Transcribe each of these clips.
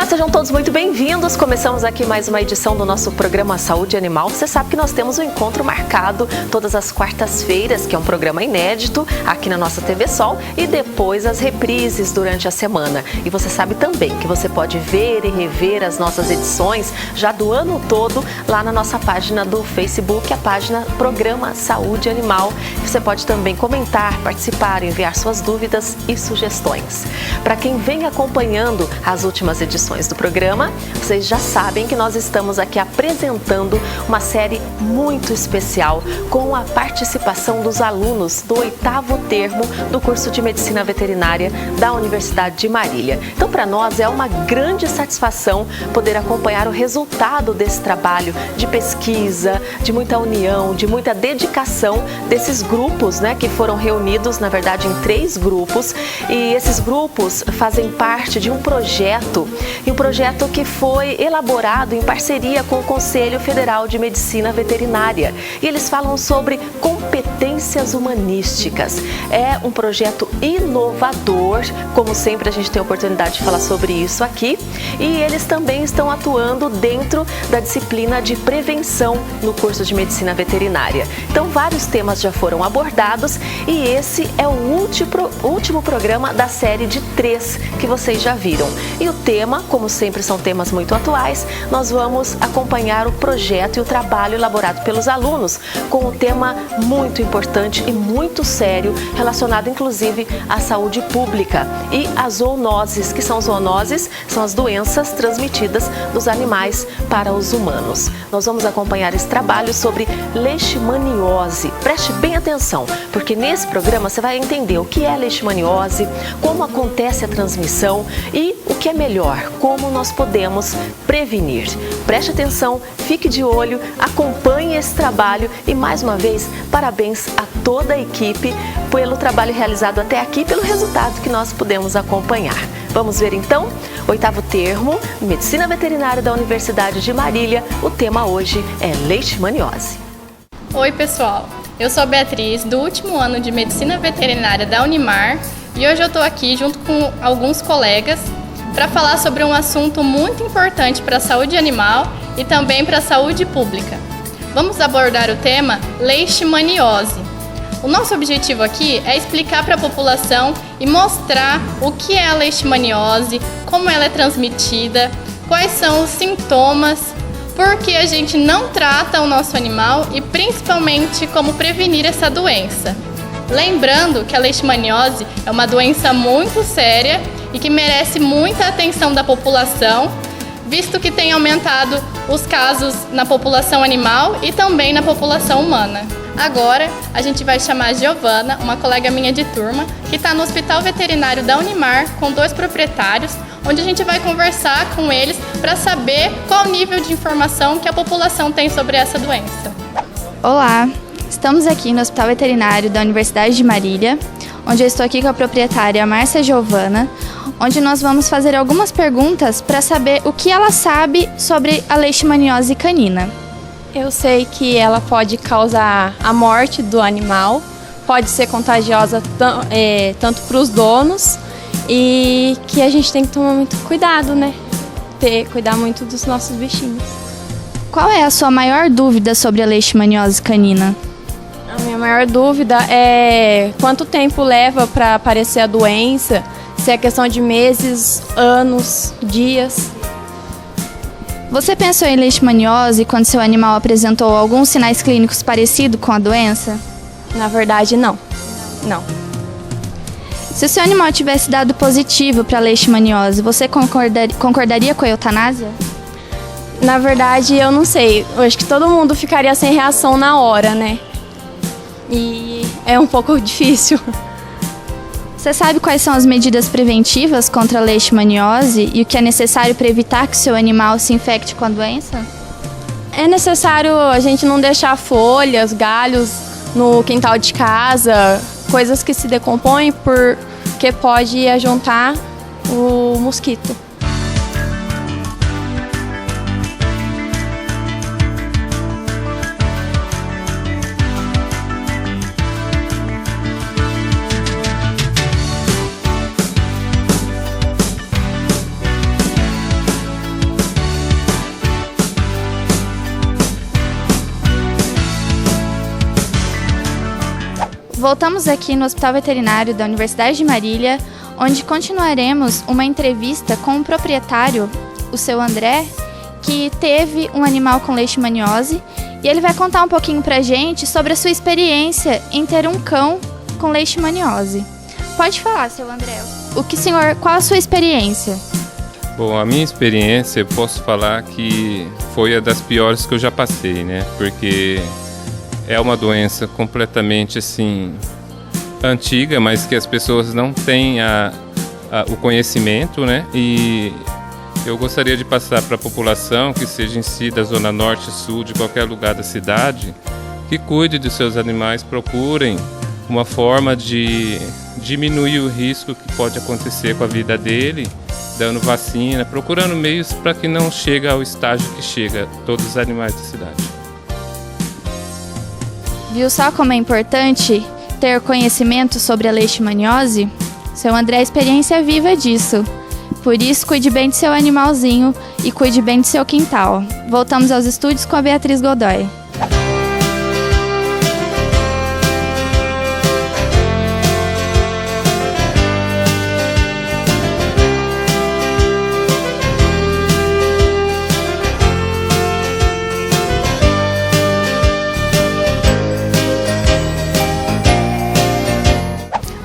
Sejam todos muito bem-vindos. Começamos aqui mais uma edição do nosso programa Saúde Animal. Você sabe que nós temos um encontro marcado todas as quartas-feiras, que é um programa inédito aqui na nossa TV Sol, e depois as reprises durante a semana. E você sabe também que você pode ver e rever as nossas edições já do ano todo lá na nossa página do Facebook, a página Programa Saúde Animal. Você pode também comentar, participar, enviar suas dúvidas e sugestões. Para quem vem acompanhando as últimas edições do programa, vocês já sabem que nós estamos aqui apresentando uma série muito especial com a participação dos alunos do 8º termo do curso de Medicina Veterinária da Universidade de Marília. Então, para nós é uma grande satisfação poder acompanhar o resultado desse trabalho de pesquisa, de muita união, de muita dedicação desses grupos, que foram reunidos, na verdade, em 3 grupos, e esses grupos fazem parte de um projeto, e um projeto que foi elaborado em parceria com o Conselho Federal de Medicina Veterinária. E eles falam sobre competências humanísticas. É um projeto inovador, como sempre a gente tem a oportunidade de falar sobre isso aqui, e eles também estão atuando dentro da disciplina de prevenção no curso de Medicina Veterinária. Então, vários temas já foram abordados e esse é o último programa da série de 3 que vocês já viram. E o tema, como sempre são temas muito atuais, nós vamos acompanhar o projeto e o trabalho elaborado pelos alunos com um tema muito importante e muito sério, relacionado inclusive à saúde pública e às zoonoses, que são zoonoses, são as doenças transmitidas dos animais para os humanos. Nós vamos acompanhar esse trabalho sobre leishmaniose. Preste bem atenção, porque nesse programa você vai entender o que é leishmaniose, como acontece a transmissão e o que é melhor, como nós podemos prevenir. Preste atenção, fique de olho, acompanhe esse trabalho e, mais uma vez, parabéns a toda a equipe pelo trabalho realizado até aqui e pelo resultado que nós pudemos acompanhar. Vamos ver então? 8º termo, Medicina Veterinária da Universidade de Marília. O tema hoje é leishmaniose. Oi pessoal, eu sou a Beatriz, do último ano de Medicina Veterinária da Unimar, e hoje eu estou aqui junto com alguns colegas para falar sobre um assunto muito importante para a saúde animal e também para a saúde pública. Vamos abordar o tema leishmaniose. O nosso objetivo aqui é explicar para a população e mostrar o que é a leishmaniose, como ela é transmitida, quais são os sintomas, por que a gente não trata o nosso animal e principalmente como prevenir essa doença. Lembrando que a leishmaniose é uma doença muito séria e que merece muita atenção da população, visto que tem aumentado os casos na população animal e também na população humana. Agora, a gente vai chamar a Giovana, uma colega minha de turma, que está no Hospital Veterinário da Unimar com 2 proprietários, onde a gente vai conversar com eles para saber qual o nível de informação que a população tem sobre essa doença. Olá, estamos aqui no Hospital Veterinário da Universidade de Marília, onde eu estou aqui com a proprietária Márcia Giovana, onde nós vamos fazer algumas perguntas para saber o que ela sabe sobre a leishmaniose canina. Eu sei que ela pode causar a morte do animal, pode ser contagiosa tanto para os donos e que a gente tem que tomar muito cuidado, cuidar muito dos nossos bichinhos. Qual é a sua maior dúvida sobre a leishmaniose canina? A minha maior dúvida é quanto tempo leva para aparecer a doença, se é questão de meses, anos, dias. Você pensou em leishmaniose quando seu animal apresentou alguns sinais clínicos parecidos com a doença? Na verdade, não. Se o seu animal tivesse dado positivo para a leishmaniose, você concordaria com a eutanásia? Na verdade, eu não sei. Eu acho que todo mundo ficaria sem reação na hora, E é um pouco difícil. Você sabe quais são as medidas preventivas contra a leishmaniose e o que é necessário para evitar que seu animal se infecte com a doença? É necessário a gente não deixar folhas, galhos no quintal de casa, coisas que se decompõem porque pode ajuntar o mosquito. Voltamos aqui no Hospital Veterinário da Universidade de Marília, onde continuaremos uma entrevista com o proprietário, o seu André, que teve um animal com leishmaniose, e ele vai contar um pouquinho pra gente sobre a sua experiência em ter um cão com leishmaniose. Pode falar, seu André. Qual a sua experiência? Bom, a minha experiência, eu posso falar que foi a das piores que eu já passei, né? Porque é uma doença completamente, assim, antiga, mas que as pessoas não têm o conhecimento, né? E eu gostaria de passar para a população, que seja em si da zona norte, sul, de qualquer lugar da cidade, que cuide dos seus animais, procurem uma forma de diminuir o risco que pode acontecer com a vida dele, dando vacina, procurando meios para que não chegue ao estágio que chega todos os animais da cidade. Viu só como é importante ter conhecimento sobre a leishmaniose? Seu André é a experiência viva disso. Por isso, cuide bem do seu animalzinho e cuide bem do seu quintal. Voltamos aos estúdios com a Beatriz Godoy.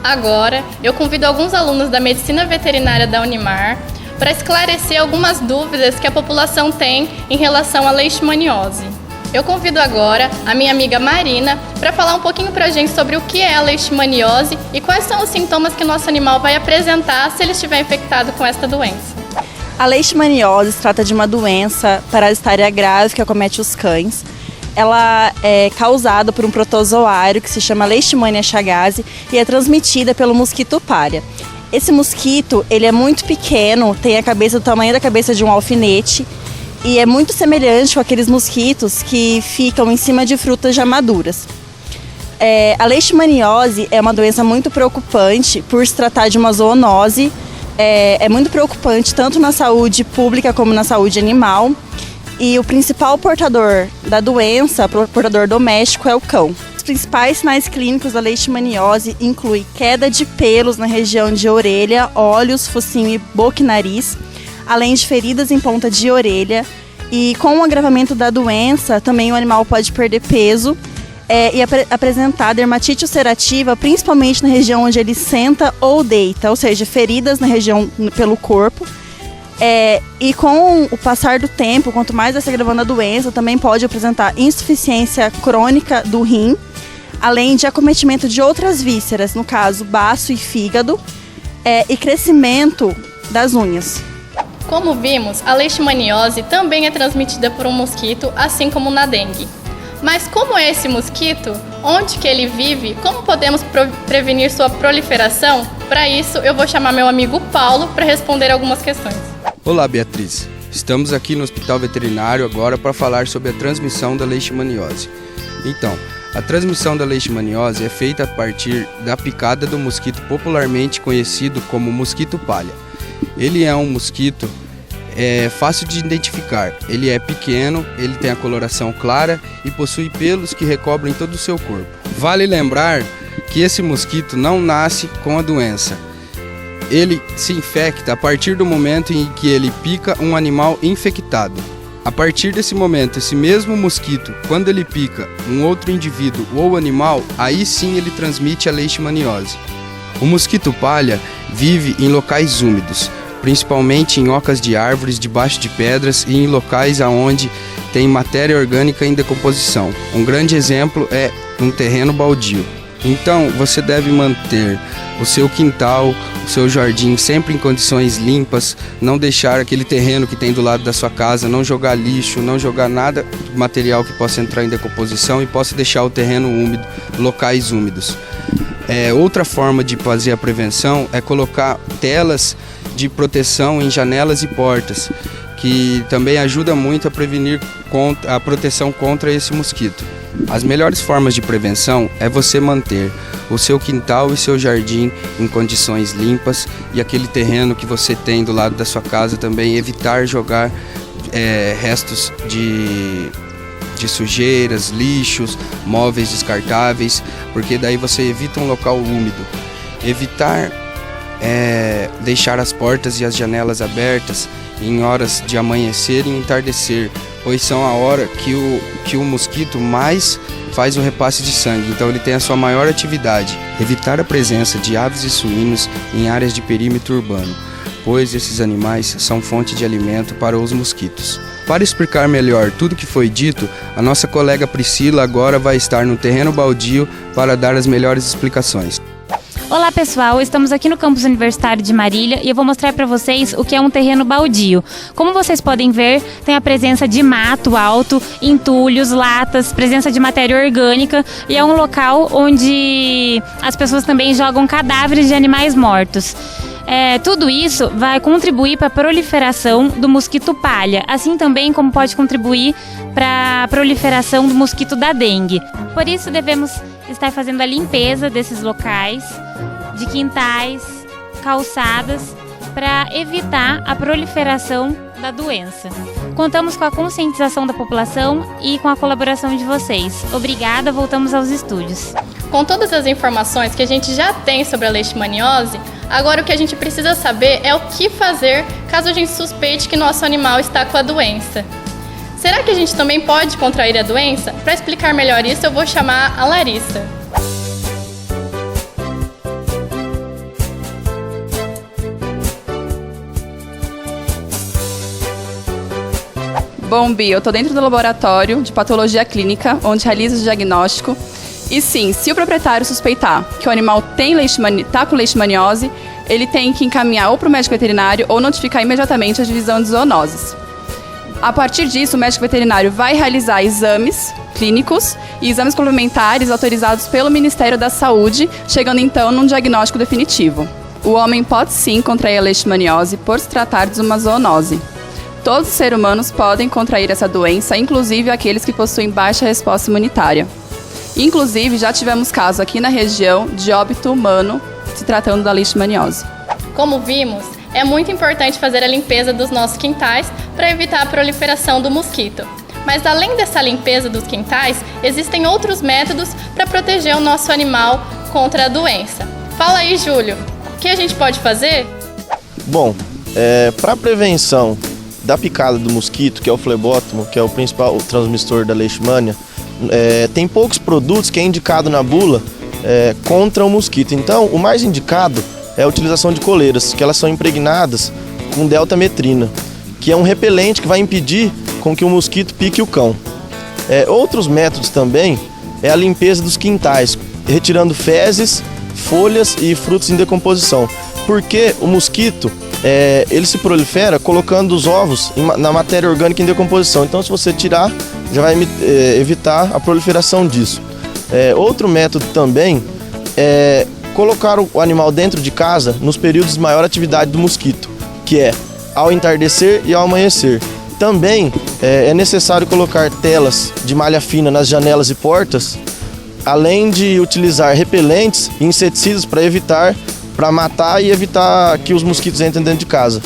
Agora, eu convido alguns alunos da Medicina Veterinária da Unimar para esclarecer algumas dúvidas que a população tem em relação à leishmaniose. Eu convido agora a minha amiga Marina para falar um pouquinho para a gente sobre o que é a leishmaniose e quais são os sintomas que o nosso animal vai apresentar se ele estiver infectado com esta doença. A leishmaniose se trata de uma doença parasitária grave que acomete os cães. Ela é causada por um protozoário que se chama Leishmania chagas e é transmitida pelo mosquito palha. Esse mosquito, ele é muito pequeno, tem a cabeça do tamanho da cabeça de um alfinete e é muito semelhante com aqueles mosquitos que ficam em cima de frutas já maduras. A leishmaniose é uma doença muito preocupante por se tratar de uma zoonose. É muito preocupante tanto na saúde pública como na saúde animal. E o principal portador da doença, portador doméstico, é o cão. Os principais sinais clínicos da leishmaniose incluem queda de pelos na região de orelha, olhos, focinho e boca e nariz, além de feridas em ponta de orelha. E com o agravamento da doença, também o animal pode perder peso e apresentar dermatite ulcerativa, principalmente na região onde ele senta ou deita, ou seja, feridas na região pelo corpo. E com o passar do tempo, quanto mais vai se agravando a doença, também pode apresentar insuficiência crônica do rim, além de acometimento de outras vísceras, no caso baço e fígado, e crescimento das unhas. Como vimos, a leishmaniose também é transmitida por um mosquito, assim como na dengue. Mas como é esse mosquito? Onde que ele vive? Como podemos prevenir sua proliferação? Para isso, eu vou chamar meu amigo Paulo para responder algumas questões. Olá, Beatriz. Estamos aqui no Hospital Veterinário agora para falar sobre a transmissão da leishmaniose. Então, a transmissão da leishmaniose é feita a partir da picada do mosquito popularmente conhecido como mosquito palha. Ele é um mosquito fácil de identificar. Ele é pequeno, ele tem a coloração clara e possui pelos que recobrem todo o seu corpo. Vale lembrar que esse mosquito não nasce com a doença. Ele se infecta a partir do momento em que ele pica um animal infectado. A partir desse momento, esse mesmo mosquito, quando ele pica um outro indivíduo ou animal, aí sim ele transmite a leishmaniose. O mosquito palha vive em locais úmidos, principalmente em ocas de árvores, debaixo de pedras e em locais onde tem matéria orgânica em decomposição. Um grande exemplo é um terreno baldio. Então, você deve manter o seu quintal, o seu jardim sempre em condições limpas, não deixar aquele terreno que tem do lado da sua casa, não jogar lixo, não jogar nada material que possa entrar em decomposição e possa deixar o terreno úmido, locais úmidos. Outra forma de fazer a prevenção é colocar telas de proteção em janelas e portas, que também ajuda muito a prevenir a proteção contra esse mosquito. As melhores formas de prevenção é você manter o seu quintal e seu jardim em condições limpas e aquele terreno que você tem do lado da sua casa também evitar jogar restos de sujeiras, lixos, móveis descartáveis, porque daí você evita um local úmido. Evitar deixar as portas e as janelas abertas em horas de amanhecer e entardecer, pois são a hora que o mosquito mais faz o repasse de sangue, então ele tem a sua maior atividade. Evitar a presença de aves e suínos em áreas de perímetro urbano, pois esses animais são fonte de alimento para os mosquitos. Para explicar melhor tudo que foi dito, a nossa colega Priscila agora vai estar no terreno baldio para dar as melhores explicações. Olá pessoal, estamos aqui no campus universitário de Marília e eu vou mostrar para vocês o que é um terreno baldio. Como vocês podem ver, tem a presença de mato alto, entulhos, latas, presença de matéria orgânica e é um local onde as pessoas também jogam cadáveres de animais mortos. Tudo isso vai contribuir para a proliferação do mosquito palha, assim também como pode contribuir para a proliferação do mosquito da dengue. Por isso devemos estar fazendo a limpeza desses locais, de quintais, calçadas, para evitar a proliferação da doença. Contamos com a conscientização da população e com a colaboração de vocês. Obrigada, voltamos aos estúdios. Com todas as informações que a gente já tem sobre a leishmaniose, agora o que a gente precisa saber é o que fazer caso a gente suspeite que nosso animal está com a doença. Será que a gente também pode contrair a doença? Para explicar melhor isso, eu vou chamar a Larissa. Bom, Bia, eu estou dentro do laboratório de patologia clínica, onde realizo o diagnóstico. E sim, se o proprietário suspeitar que o animal está com leishmaniose, ele tem que encaminhar ou para o médico veterinário ou notificar imediatamente a divisão de zoonoses. A partir disso, o médico veterinário vai realizar exames clínicos e exames complementares autorizados pelo Ministério da Saúde, chegando então num diagnóstico definitivo. O homem pode sim contrair a leishmaniose por se tratar de uma zoonose. Todos os seres humanos podem contrair essa doença, inclusive aqueles que possuem baixa resposta imunitária. Inclusive, já tivemos casos aqui na região de óbito humano se tratando da leishmaniose. Como vimos, é muito importante fazer a limpeza dos nossos quintais para evitar a proliferação do mosquito. Mas além dessa limpeza dos quintais, existem outros métodos para proteger o nosso animal contra a doença. Fala aí, Júlio, o que a gente pode fazer? Bom, para a prevenção da picada do mosquito, que é o flebótomo, que é o principal transmissor da leishmania, tem poucos produtos que é indicado na bula contra o mosquito. Então, o mais indicado é a utilização de coleiras, que elas são impregnadas com deltametrina, que é um repelente que vai impedir com que o mosquito pique o cão. Outros métodos também é a limpeza dos quintais, retirando fezes, folhas e frutos em decomposição, porque o mosquito ele se prolifera colocando os ovos na matéria orgânica em decomposição. Então, se você tirar, já vai evitar a proliferação disso. Outro método também é colocar o animal dentro de casa nos períodos de maior atividade do mosquito, que é ao entardecer e ao amanhecer. Também é necessário colocar telas de malha fina nas janelas e portas, além de utilizar repelentes e inseticidas para matar e evitar que os mosquitos entrem dentro de casa.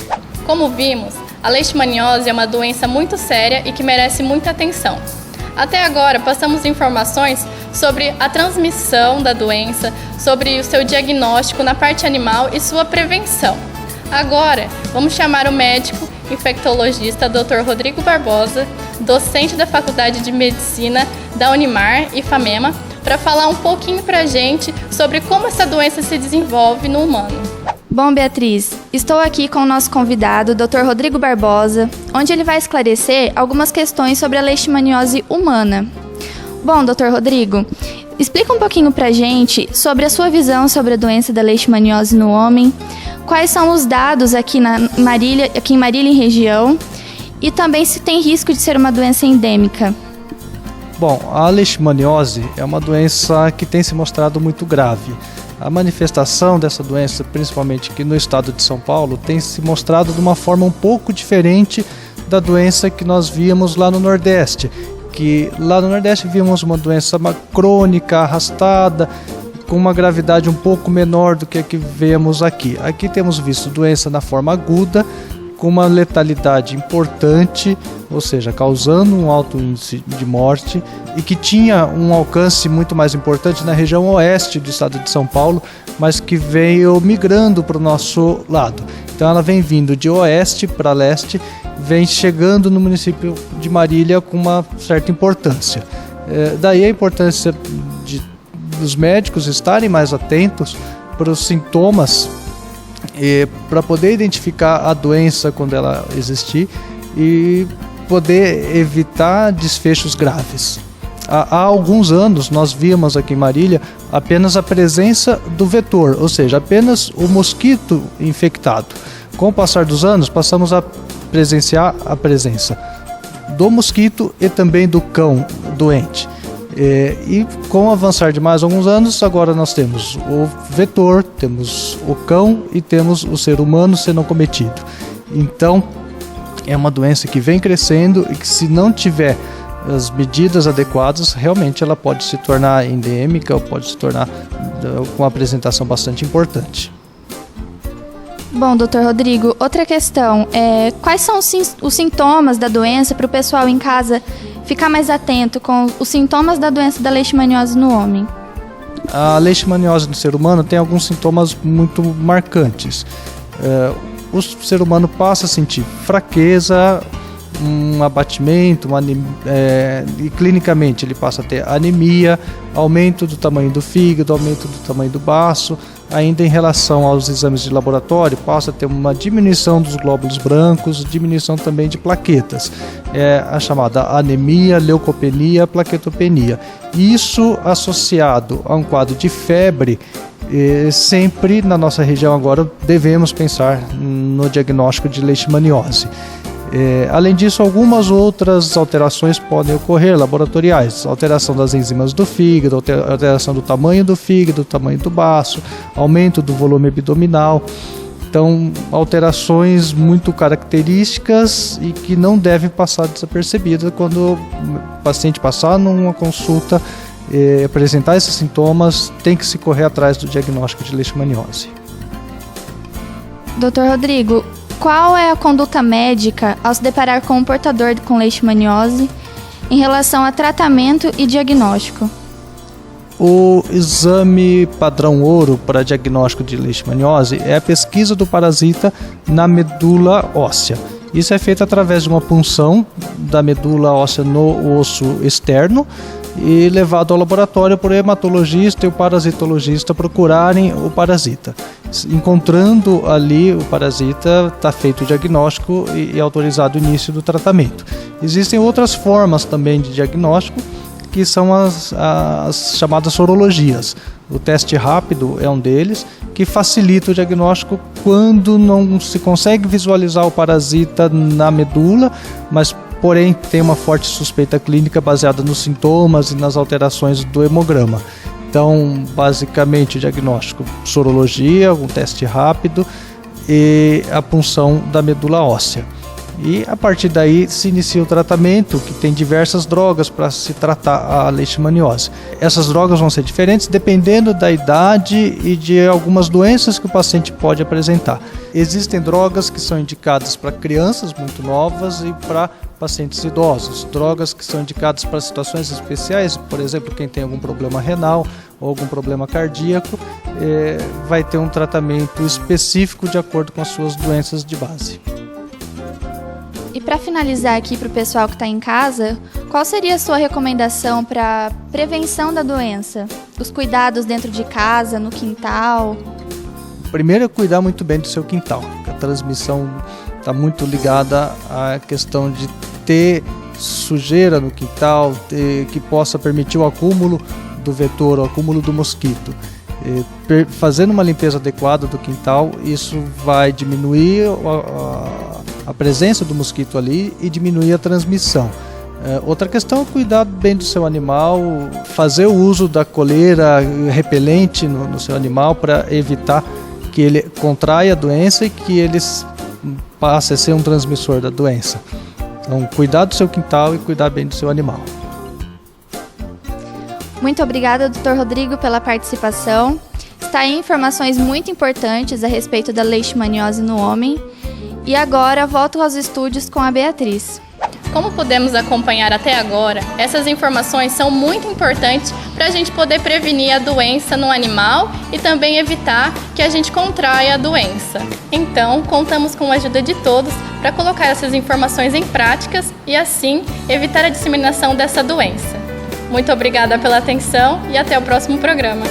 Como vimos, a leishmaniose é uma doença muito séria e que merece muita atenção. Até agora, passamos informações sobre a transmissão da doença, sobre o seu diagnóstico na parte animal e sua prevenção. Agora, vamos chamar o médico infectologista Dr. Rodrigo Barbosa, docente da Faculdade de Medicina da Unimar e FAMEMA, para falar um pouquinho para a gente sobre como essa doença se desenvolve no humano. Bom, Beatriz, estou aqui com o nosso convidado, Dr. Rodrigo Barbosa, onde ele vai esclarecer algumas questões sobre a leishmaniose humana. Bom, Dr. Rodrigo, explica um pouquinho pra gente sobre a sua visão sobre a doença da leishmaniose no homem, quais são os dados aqui em Marília e região, e também se tem risco de ser uma doença endêmica. Bom, a leishmaniose é uma doença que tem se mostrado muito grave. A manifestação dessa doença, principalmente aqui no estado de São Paulo, tem se mostrado de uma forma um pouco diferente da doença que nós víamos lá no Nordeste. Que lá no Nordeste vimos uma doença crônica, arrastada, com uma gravidade um pouco menor do que a que vemos aqui. Aqui temos visto doença na forma aguda, com uma letalidade importante, ou seja, causando um alto índice de morte, e que tinha um alcance muito mais importante na região oeste do estado de São Paulo, mas que veio migrando para o nosso lado. Então ela vem vindo de oeste para leste, vem chegando no município de Marília com uma certa importância. Daí a importância dos médicos estarem mais atentos para os sintomas, para poder identificar a doença quando ela existir e poder evitar desfechos graves. Há alguns anos nós víamos aqui em Marília apenas a presença do vetor, ou seja, apenas o mosquito infectado. Com o passar dos anos passamos a presenciar a presença do mosquito e também do cão doente. E com o avançar de mais alguns anos, agora nós temos o vetor, temos o cão e temos o ser humano sendo cometido. Então, é uma doença que vem crescendo e que, se não tiver as medidas adequadas, realmente ela pode se tornar endêmica ou pode se tornar com uma apresentação bastante importante. Bom, doutor Rodrigo, outra questão quais são os sintomas da doença para o pessoal em casa ficar mais atento com os sintomas da doença da leishmaniose no homem? A leishmaniose no ser humano tem alguns sintomas muito marcantes. O ser humano passa a sentir fraqueza, um abatimento, e clinicamente ele passa a ter anemia, aumento do tamanho do fígado, aumento do tamanho do baço. Ainda em relação aos exames de laboratório, passa a ter uma diminuição dos glóbulos brancos, diminuição também de plaquetas, a chamada anemia, leucopenia, plaquetopenia. Isso associado a um quadro de febre, sempre na nossa região agora devemos pensar no diagnóstico de leishmaniose. Além disso, algumas outras alterações podem ocorrer laboratoriais: alteração das enzimas do fígado, alteração do tamanho do fígado, tamanho do baço, aumento do volume abdominal. Então, alterações muito características e que não devem passar desapercebidas quando o paciente passar numa consulta, apresentar esses sintomas, tem que se correr atrás do diagnóstico de leishmaniose. Doutor Rodrigo, qual é a conduta médica ao se deparar com um portador com leishmaniose em relação a tratamento e diagnóstico? O exame padrão ouro para diagnóstico de leishmaniose é a pesquisa do parasita na medula óssea. Isso é feito através de uma punção da medula óssea no osso externo e levado ao laboratório por o hematologista e o parasitologista procurarem o parasita. Encontrando ali o parasita, está feito o diagnóstico e autorizado o início do tratamento. Existem outras formas também de diagnóstico, que são as chamadas sorologias. O teste rápido é um deles, que facilita o diagnóstico quando não se consegue visualizar o parasita na medula, mas porém tem uma forte suspeita clínica baseada nos sintomas e nas alterações do hemograma. Então, basicamente, o diagnóstico: sorologia, um teste rápido e a punção da medula óssea. E a partir daí se inicia o tratamento, que tem diversas drogas para se tratar a leishmaniose. Essas drogas vão ser diferentes dependendo da idade e de algumas doenças que o paciente pode apresentar. Existem drogas que são indicadas para crianças muito novas e para pacientes idosos. Drogas que são indicadas para situações especiais, por exemplo, quem tem algum problema renal ou algum problema cardíaco, vai ter um tratamento específico de acordo com as suas doenças de base. E para finalizar aqui para o pessoal que está em casa, qual seria a sua recomendação para prevenção da doença? Os cuidados dentro de casa, no quintal? Primeiro é cuidar muito bem do seu quintal. A transmissão está muito ligada à questão de ter sujeira no quintal, que possa permitir o acúmulo do vetor, o acúmulo do mosquito. Fazendo uma limpeza adequada do quintal, isso vai diminuir a presença do mosquito ali e diminuir a transmissão. Outra questão é cuidar bem do seu animal, fazer o uso da coleira repelente no seu animal para evitar que ele contraia a doença e que ele passe a ser um transmissor da doença. Então, cuidar do seu quintal e cuidar bem do seu animal. Muito obrigada, Dr. Rodrigo, pela participação. Está aí informações muito importantes a respeito da leishmaniose no homem. E agora volto aos estúdios com a Beatriz. Como pudemos acompanhar até agora, essas informações são muito importantes para a gente poder prevenir a doença no animal e também evitar que a gente contraia a doença. Então, contamos com a ajuda de todos para colocar essas informações em práticas e assim evitar a disseminação dessa doença. Muito obrigada pela atenção e até o próximo programa.